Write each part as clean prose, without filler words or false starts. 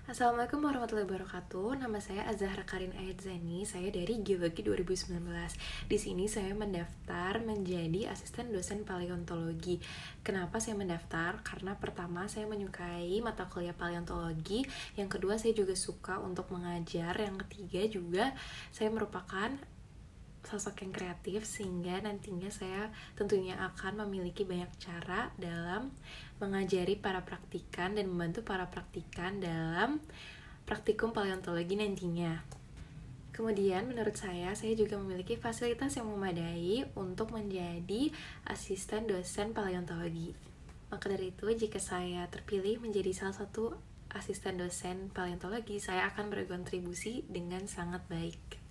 Assalamualaikum warahmatullahi wabarakatuh. Nama saya Azahra Karin Ayadzani. Saya dari Geologi 2019. Di sini saya mendaftar menjadi asisten dosen paleontologi. Kenapa saya mendaftar? Karena pertama saya menyukai mata kuliah paleontologi, yang kedua saya juga suka untuk mengajar, yang ketiga juga saya merupakan sosok yang kreatif sehingga nantinya saya tentunya akan memiliki banyak cara dalam mengajari para praktikan dan membantu para praktikan dalam praktikum paleontologi nantinya. Kemudian menurut saya juga memiliki fasilitas yang memadai untuk menjadi asisten dosen paleontologi. Maka dari itu, jika saya terpilih menjadi salah satu asisten dosen paleontologi, saya akan berkontribusi dengan sangat baik.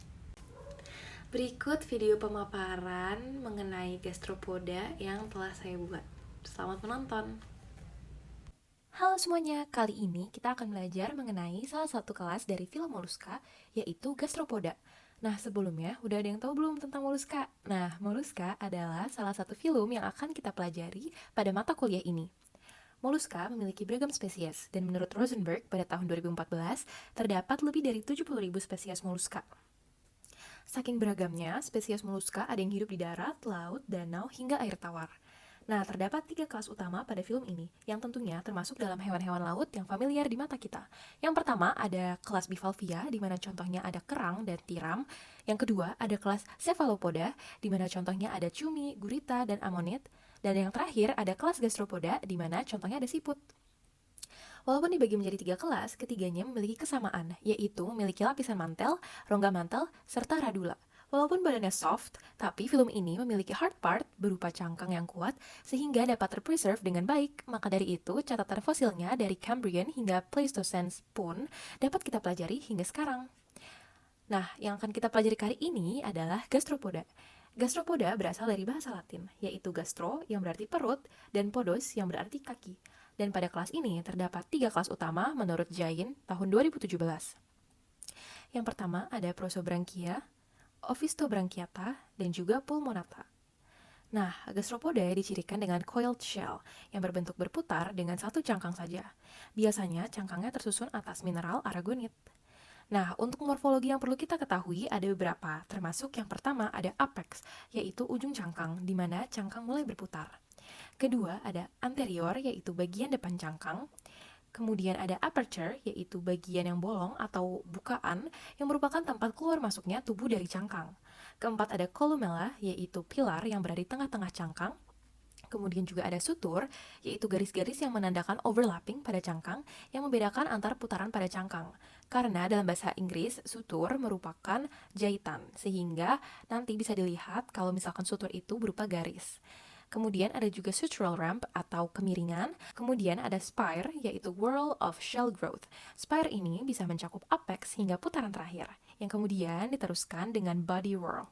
Berikut video pemaparan mengenai gastropoda yang telah saya buat. Selamat menonton. Halo semuanya, kali ini kita akan belajar mengenai salah satu kelas dari phylum Mollusca, yaitu gastropoda. Nah, sebelumnya udah ada yang tahu belum tentang Mollusca? Nah, Mollusca adalah salah satu phylum yang akan kita pelajari pada mata kuliah ini. Mollusca memiliki beragam spesies, dan menurut Rosenberg pada tahun 2014, terdapat lebih dari 70.000 spesies Mollusca. Saking beragamnya, spesies Mollusca ada yang hidup di darat, laut, danau, hingga air tawar. Nah, terdapat 3 kelas utama pada film ini, yang tentunya termasuk dalam hewan-hewan laut yang familiar di mata kita. Yang pertama ada kelas Bivalvia, di mana contohnya ada kerang dan tiram. Yang kedua ada kelas Cephalopoda, di mana contohnya ada cumi, gurita, dan amonit. Dan yang terakhir ada kelas Gastropoda, di mana contohnya ada siput. Walaupun dibagi menjadi 3 kelas, ketiganya memiliki kesamaan, yaitu memiliki lapisan mantel, rongga mantel, serta radula. Walaupun badannya soft, tapi film ini memiliki hard part berupa cangkang yang kuat sehingga dapat terpreserve dengan baik. Maka dari itu, catatan fosilnya dari Cambrian hingga Pleistocene pun dapat kita pelajari hingga sekarang. Nah, yang akan kita pelajari kali ini adalah gastropoda. Gastropoda berasal dari bahasa Latin, yaitu gastro yang berarti perut dan podos yang berarti kaki. Dan pada kelas ini terdapat 3 kelas utama menurut Jain tahun 2017. Yang pertama ada Prosobranchia, Ophistobranchiata, dan juga Pulmonata. Nah, gastropoda dicirikan dengan coiled shell yang berbentuk berputar dengan satu cangkang saja. Biasanya cangkangnya tersusun atas mineral aragonit. Nah, untuk morfologi yang perlu kita ketahui ada beberapa, termasuk yang pertama ada apex, yaitu ujung cangkang, di mana cangkang mulai berputar. Kedua ada anterior, yaitu bagian depan cangkang. Kemudian ada aperture, yaitu bagian yang bolong atau bukaan yang merupakan tempat keluar masuknya tubuh dari cangkang. Keempat ada columella, yaitu pilar yang berada di tengah-tengah cangkang. Kemudian juga ada sutur, yaitu garis-garis yang menandakan overlapping pada cangkang yang membedakan antar putaran pada cangkang. Karena dalam bahasa Inggris, sutur merupakan jahitan, sehingga nanti bisa dilihat kalau misalkan sutur itu berupa garis. Kemudian ada juga sutural ramp atau kemiringan. Kemudian ada spire, yaitu whirl of shell growth. Spire ini bisa mencakup apex hingga putaran terakhir, yang kemudian diteruskan dengan body whirl.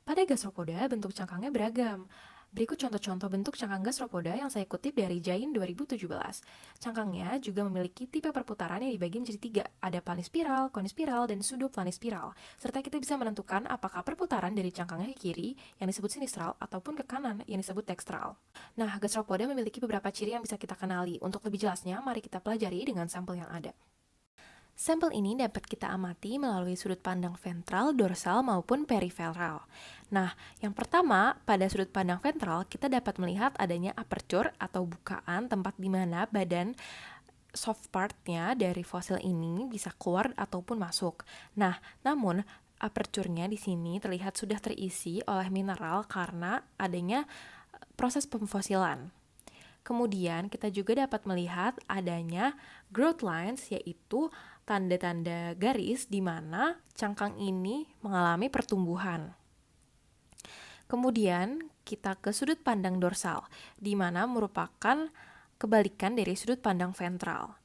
Pada gastropoda, bentuk cangkangnya beragam. Berikut contoh-contoh bentuk cangkang gastropoda yang saya kutip dari Jain 2017. Cangkangnya juga memiliki tipe perputaran yang dibagi menjadi 3. Ada planispiral, konispiral, dan pseudoplanispiral. Serta kita bisa menentukan apakah perputaran dari cangkangnya ke kiri yang disebut sinistral ataupun ke kanan yang disebut dekstral. Nah, gastropoda memiliki beberapa ciri yang bisa kita kenali. Untuk lebih jelasnya, mari kita pelajari dengan sampel yang ada. Sampel ini dapat kita amati melalui sudut pandang ventral, dorsal, maupun periferal. Nah, yang pertama, pada sudut pandang ventral, kita dapat melihat adanya aperture atau bukaan tempat di mana badan soft partnya dari fosil ini bisa keluar ataupun masuk. Nah, namun aperture-nya di sini terlihat sudah terisi oleh mineral karena adanya proses pemfosilan. Kemudian kita juga dapat melihat adanya growth lines, yaitu tanda-tanda garis di mana cangkang ini mengalami pertumbuhan. Kemudian kita ke sudut pandang dorsal, di mana merupakan kebalikan dari sudut pandang ventral.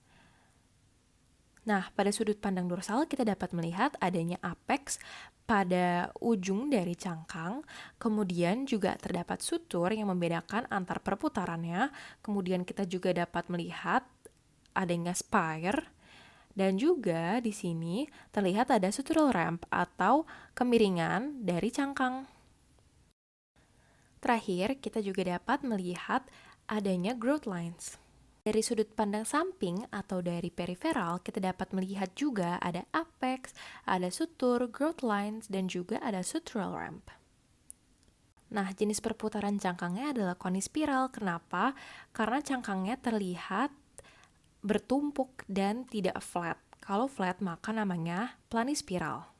Nah, pada sudut pandang dorsal kita dapat melihat adanya apex pada ujung dari cangkang, kemudian juga terdapat sutur yang membedakan antar perputarannya, kemudian kita juga dapat melihat adanya spire, dan juga di sini terlihat ada sutural ramp atau kemiringan dari cangkang. Terakhir, kita juga dapat melihat adanya growth lines. Dari sudut pandang samping atau dari periferal, kita dapat melihat juga ada apex, ada sutur, growth lines, dan juga ada sutural ramp. Nah, jenis perputaran cangkangnya adalah konispiral. Kenapa? Karena cangkangnya terlihat bertumpuk dan tidak flat. Kalau flat maka namanya planispiral.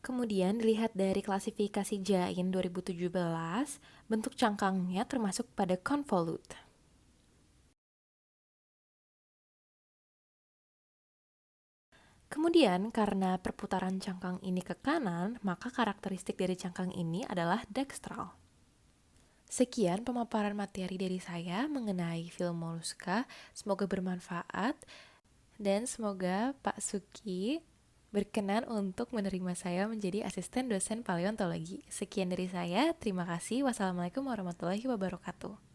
Kemudian dilihat dari klasifikasi Jain 2017, bentuk cangkangnya termasuk pada convolute. Kemudian, karena perputaran cangkang ini ke kanan, maka karakteristik dari cangkang ini adalah dextral. Sekian pemaparan materi dari saya mengenai film Mollusca. Semoga bermanfaat dan semoga Pak Suki berkenan untuk menerima saya menjadi asisten dosen paleontologi. Sekian dari saya, terima kasih. Wassalamualaikum warahmatullahi wabarakatuh.